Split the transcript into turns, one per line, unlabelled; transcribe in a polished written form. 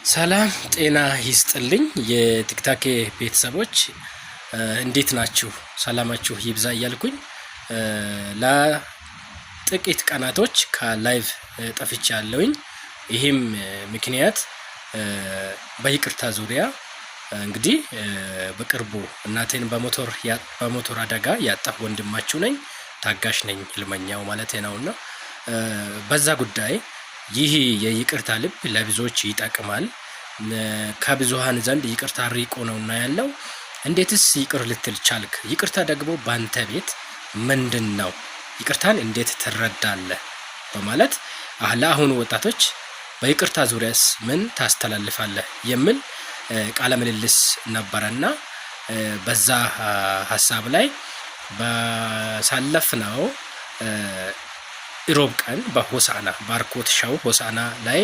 ሰላም ጤና ይስጥልኝ የቲክታክ ቤተሰቦች እንዴት ናችሁ? ሰላማችሁ ይብዛ እያልኩኝ ለጥቂት ቀናቶች ከላይቭ ጠፍቻለሁኝ። ይህም ምክንያት በይቅርታ ዙሪያ እንግዲህ በቅርቡ እናቴን በሞተር አደጋ ያጣሁ ወንድማችሁ ነኝ። ታጋሽ ነኝ ህልመኛው ማለት ነውና በዛ ጉዳይ ይህ የይቅርታ ልብ ለብዙዎች ይጠቅማል። ከብዙሃን ዘንድ ይቅርታ ሪቆ ነውና ያለው እንዴትስ ይቅር ልትል ቻልክ? ይቅርታ ደግሞ ባንተ ቤት ምንድነው? ይቅርታን እንዴት ትረዳለህ? በማለት ለአሁኑ ወጣቶች በይቅርታ ዙሪያስ ምን ታስተላልፋለህ የሚል ቃለ ምልልስ ነበረና በዛ ሐሳብ ላይ በሳለፍነው ኢሮብ ቀን በሆሳና ባርኮት ሻው ሆሳና ላይ